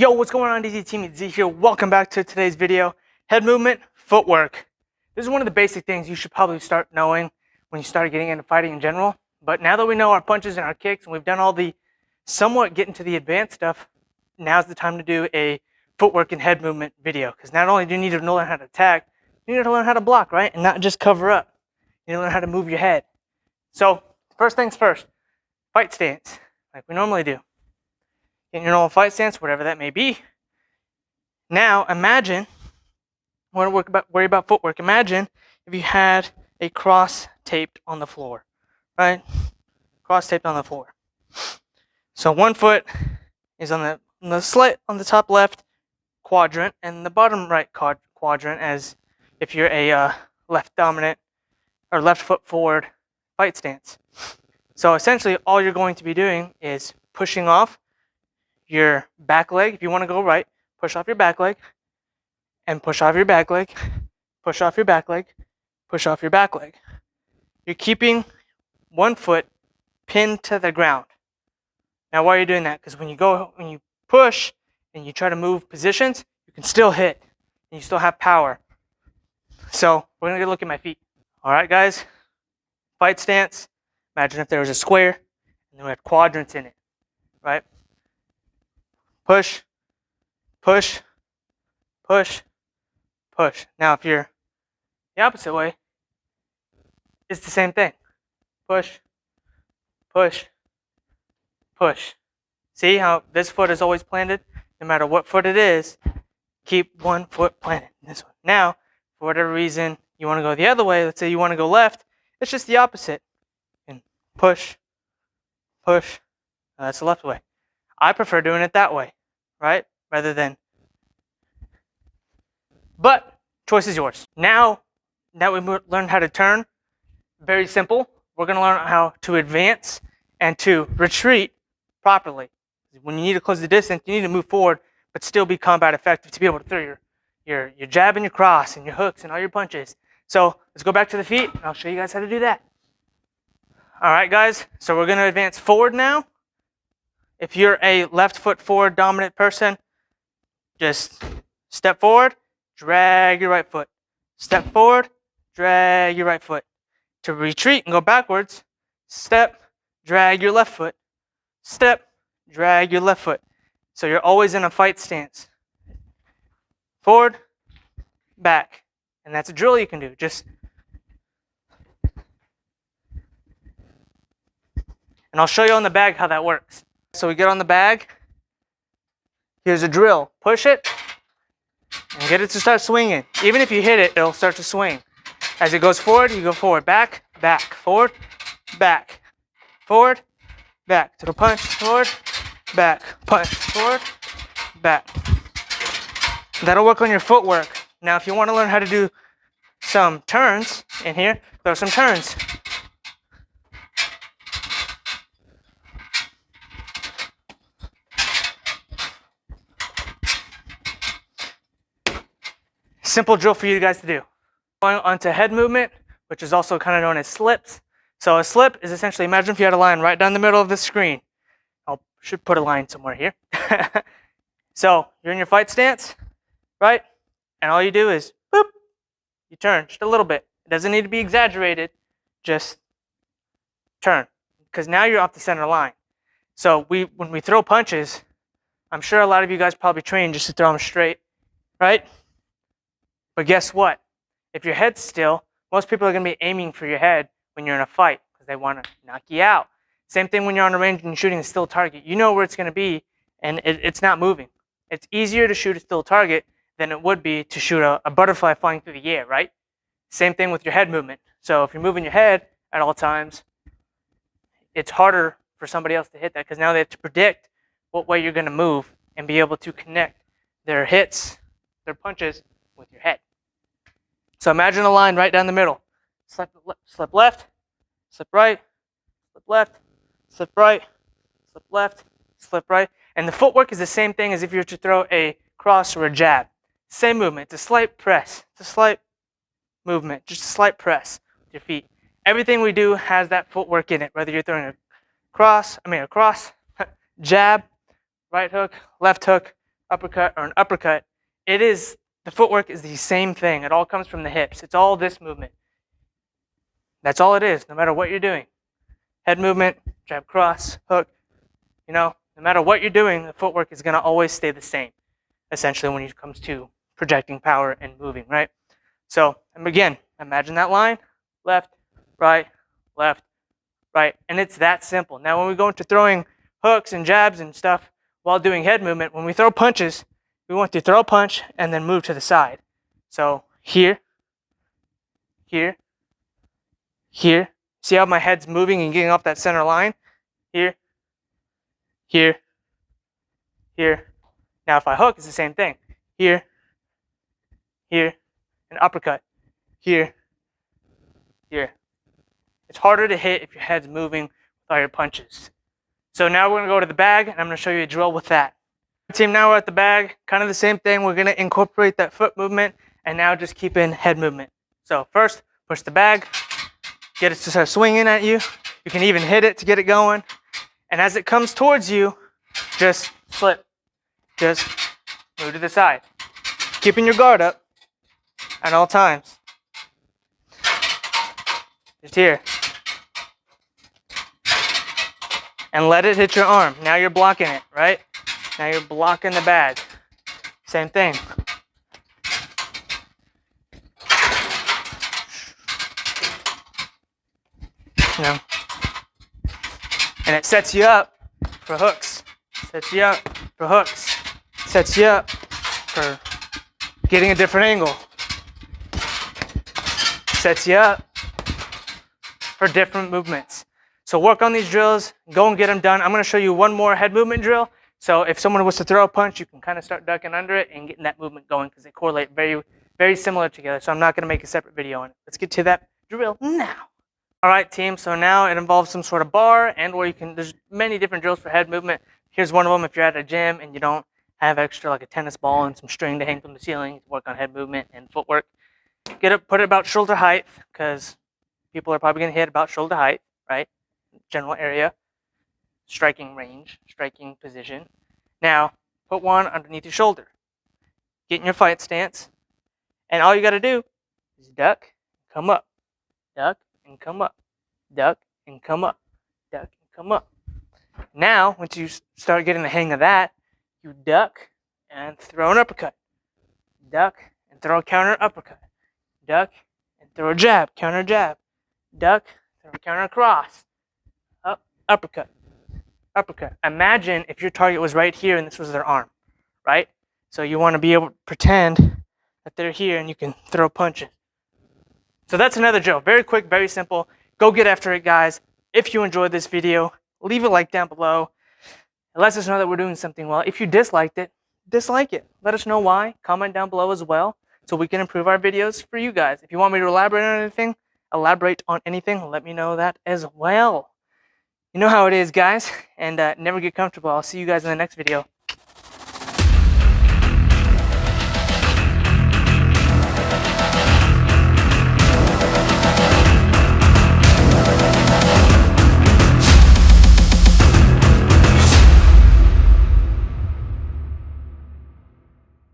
Yo, what's going on, DZ Team? It's Z here. Welcome back to today's video. Head movement, footwork. This is one of the basic things you should probably start knowing when you start getting into fighting in general. But now that we know our punches and our kicks, and we've done all the somewhat getting to the advanced stuff, now's the time to do a footwork and head movement video. Because not only do you need to learn how to attack, you need to learn how to block, right? And not just cover up. You need to learn how to move your head. So, first things first, fight stance, like we normally do. In your normal fight stance, whatever that may be. Now, imagine, I want to worry about footwork. Imagine if you had a cross taped on the floor, right? Cross taped on the floor. So one foot is on the top left quadrant, and the bottom right quadrant, as if you're a left dominant or left foot forward fight stance. So essentially, all you're going to be doing is pushing off your back leg. If you want to go right, push off your back leg, and push off your back leg, push off your back leg, push off your back leg. You're keeping one foot pinned to the ground. Now, why are you doing that? Because when you push and you try to move positions, you can still hit, and you still have power. So we're gonna get a look at my feet. All right, guys. Fight stance. Imagine if there was a square and we had quadrants in it, right? Push, push, push, push. Now, if you're the opposite way, it's the same thing. Push, push, push. See how this foot is always planted? No matter what foot it is, keep one foot planted. This one. Now, for whatever reason you want to go the other way, let's say you want to go left, it's just the opposite. And push, push. That's the left way. I prefer doing it that way, right? Rather than. But choice is yours. Now that we learned how to turn, very simple. We're going to learn how to advance and to retreat properly. When you need to close the distance, you need to move forward, but still be combat effective to be able to throw your jab and your cross and your hooks and all your punches. So let's go back to the feet, and I'll show you guys how to do that. All right, guys. So we're going to advance forward now. If you're a left foot forward dominant person, just step forward, drag your right foot. Step forward, drag your right foot. To retreat and go backwards, step, drag your left foot. Step, drag your left foot. So you're always in a fight stance. Forward, back. And that's a drill you can do. And I'll show you on the bag how that works. So we get on the bag. Here's a drill. Push it and get it to start swinging. Even if you hit it, it'll start to swing. As it goes forward, you go forward, back, back, forward, back, forward, back. To the punch, forward, back, punch, forward, back. That'll work on your footwork. Now, if you want to learn how to do some turns in here, throw some turns. Simple drill for you guys to do. Going on to head movement, which is also kind of known as slips. So a slip is essentially, imagine if you had a line right down the middle of the screen. I should put a line somewhere here. So you're in your fight stance, right? And all you do is, boop, you turn just a little bit. It doesn't need to be exaggerated, just turn. Because now you're off the center line. So when we throw punches, I'm sure a lot of you guys probably train just to throw them straight, right? But guess what? If your head's still, most people are going to be aiming for your head when you're in a fight because they want to knock you out. Same thing when you're on a range and shooting a still target. You know where it's going to be, and it's not moving. It's easier to shoot a still target than it would be to shoot a butterfly flying through the air, right? Same thing with your head movement. So if you're moving your head at all times, it's harder for somebody else to hit that because now they have to predict what way you're going to move and be able to connect their hits, their punches with your head. So imagine a line right down the middle. Slip left, slip right, slip left, slip right, slip left, slip right. And the footwork is the same thing as if you were to throw a cross or a jab. Same movement. It's a slight press. It's a slight movement. Just a slight press with your feet. Everything we do has that footwork in it, whether you're throwing a cross, jab, right hook, left hook, uppercut, or an uppercut, the footwork is the same thing. It all comes from the hips. It's all this movement. That's all it is, no matter what you're doing. Head movement, jab, cross, hook. No matter what you're doing, the footwork is going to always stay the same, essentially, when it comes to projecting power and moving, right? So, again, imagine that line, left, right, and it's that simple. Now, when we go into throwing hooks and jabs and stuff while doing head movement, when we throw punches, we want to throw a punch and then move to the side. So, here, here, here. See how my head's moving and getting off that center line? Here, here, here. Now, if I hook, it's the same thing. Here, here, an uppercut. Here, here. It's harder to hit if your head's moving with all your punches. So now we're going to go to the bag, and I'm going to show you a drill with that. Team, now we're at the bag. Kind of the same thing. We're going to incorporate that foot movement, and now just keep in head movement. So first, push the bag. Get it to start swinging at you. You can even hit it to get it going. And as it comes towards you, just flip. Just move to the side. Keeping your guard up at all times. Just here. And let it hit your arm. Now you're blocking it, right? Now you're blocking the bag. Same thing. And it sets you up for hooks. Sets you up for hooks. Sets you up for getting a different angle. Sets you up for different movements. So work on these drills, go and get them done. I'm going to show you one more head movement drill. So if someone was to throw a punch, you can kind of start ducking under it and getting that movement going because they correlate very, very similar together. So I'm not going to make a separate video on it. Let's get to that drill now. All right, team, so now it involves some sort of bar there's many different drills for head movement. Here's one of them if you're at a gym and you don't have extra like a tennis ball and some string to hang from the ceiling. You can work on head movement and footwork. Put it about shoulder height because people are probably going to hit about shoulder height, right? General area, striking range, striking position. Now, put one underneath your shoulder. Get in your fight stance, and all you got to do is duck, come up, duck, and come up, duck, and come up, duck, and come up. Now, once you start getting the hang of that, you duck and throw an uppercut. Duck and throw a counter uppercut. Duck and throw a jab, counter jab. Duck, throw a counter cross. Up, uppercut, uppercut. Imagine if your target was right here and this was their arm, right? So you want to be able to pretend that they're here and you can throw punches. So that's another drill. Very quick, very simple. Go get after it, guys. If you enjoyed this video, leave a like down below. It lets us know that we're doing something well. If you disliked it, dislike it. Let us know why. Comment down below as well so we can improve our videos for you guys. If you want me to elaborate on anything, let me know that as well. You know how it is, guys. And never get comfortable. I'll see you guys in the next video.